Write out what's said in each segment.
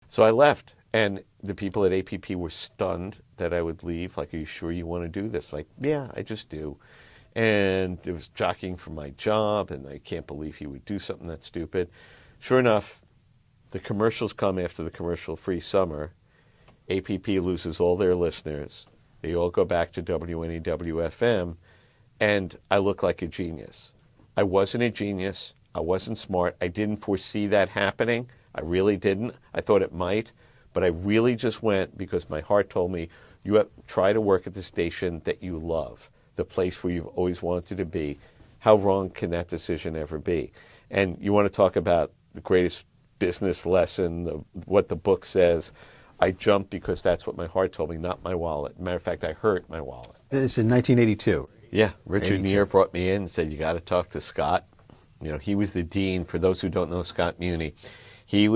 So I left, and the people at APP were stunned that I would leave. Like, are you sure you want to do this? Like, yeah, I just do. And it was jockeying for my job, and I can't believe he would do something that stupid. Sure enough, the commercials come after the commercial-free summer. APP loses all their listeners. They all go back to wnew-fm, and I look like a genius. I wasn't a genius. I wasn't smart. I didn't foresee that happening. I really didn't. I thought it might, but I really just went because my heart told me, you have try to work at the station that you love, the place where you've always wanted to be. How wrong can that decision ever be? And you want to talk about the greatest business lesson, what the book says. I jumped because that's what my heart told me, not my wallet. Matter of fact, I hurt my wallet. This is 1982. Yeah, Richard Neer brought me in and said, you got to talk to Scott. You know, he was the dean. For those who don't know Scott Muni, he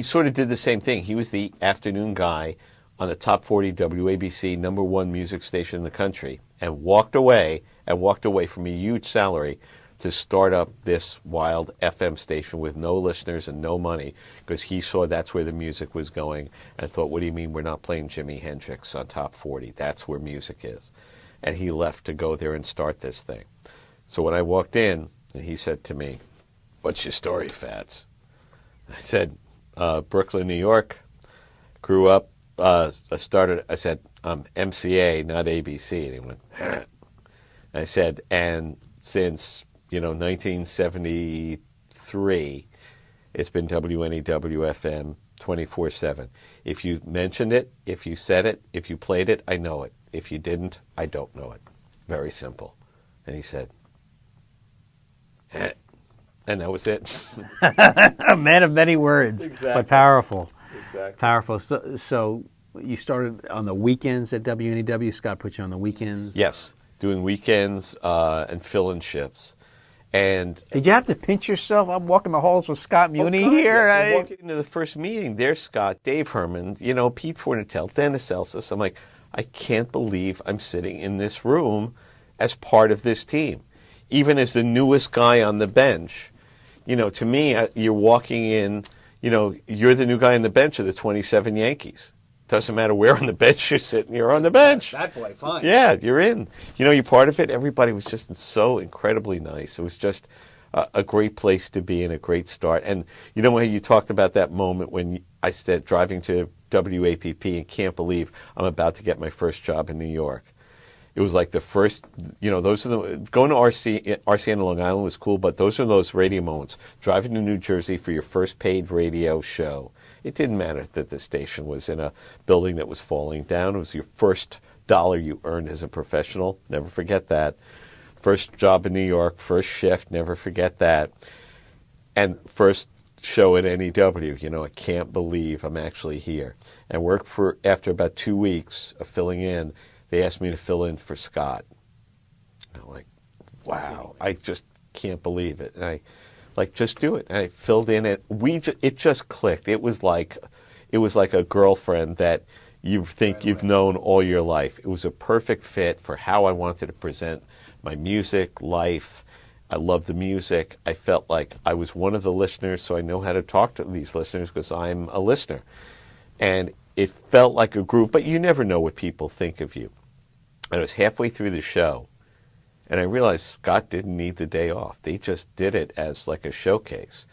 sort of did the same thing. He was the afternoon guy on the top 40 WABC #1 music station in the country, and walked away from a huge salary to start up this wild FM station with no listeners and no money, because he saw that's where the music was going, and thought, what do you mean we're not playing Jimi Hendrix on top 40? That's where music is. And he left to go there and start this thing. So when I walked in, he said to me, what's your story, Fats? I said, Brooklyn, New York, grew up, I said, I'm MCA, not ABC. And he went, huh. I said, and since 1973, it's been wnew-fm 24/7. If you mentioned it, if you said it, if you played it, I know it. If you didn't, I don't know it. Very simple. And he said, and that was it. A man of many words, exactly. But powerful. Exactly. Powerful. So you started on the weekends at WNEW. Scott put you on the weekends. Yes, doing weekends and fill-in shifts. And did you have to pinch yourself? I'm walking the halls with Scott Muni here. Yes. I'm walking into the first meeting. There's Scott, Dave Herman, Pete Fornatel, Dennis Elsis. I'm like, I can't believe I'm sitting in this room as part of this team. Even as the newest guy on the bench, to me, you're walking in, you're the new guy on the bench of the 27 Yankees. Doesn't matter where on the bench you're sitting, you're on the bench. That boy, fine. Yeah, you're in. You're part of it. Everybody was just so incredibly nice. It was just a great place to be and a great start. And when you talked about that moment when I said driving to WAPP and can't believe I'm about to get my first job in New York. It was like the first, those are going to RCN in Long Island was cool, but those are those radio moments. Driving to New Jersey for your first paid radio show. It didn't matter that the station was in a building that was falling down. It was your first dollar you earned as a professional. Never forget that. First job in New York, first shift, never forget that. And first show at NEW. I can't believe I'm actually here. And after about 2 weeks of filling in, they asked me to fill in for Scott. And I'm like, wow, I just can't believe it. And I just do it. And I filled in it. It just clicked. It was like a girlfriend that you think you've known all your life. It was a perfect fit for how I wanted to present my music, life. I love the music. I felt like I was one of the listeners, so I know how to talk to these listeners because I'm a listener. And it felt like a group, but you never know what people think of you. And I was halfway through the show, and I realized Scott didn't need the day off. They just did it as like a showcase.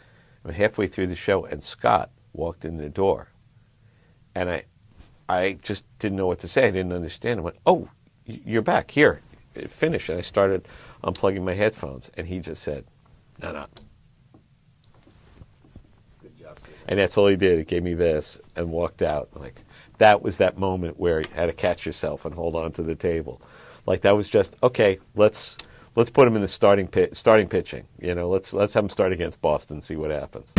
I'm halfway through the show, and Scott walked in the door. And I just didn't know what to say. I didn't understand. I went, oh, you're back. Here, finish. And I started unplugging my headphones, and he just said, no. Good job. And that's all he did. He gave me this and walked out. Like, that was that moment where you had to catch yourself and hold on to the table. Like, that was just, okay, let's put him in the starting pitching. Let's have him start against Boston and see what happens.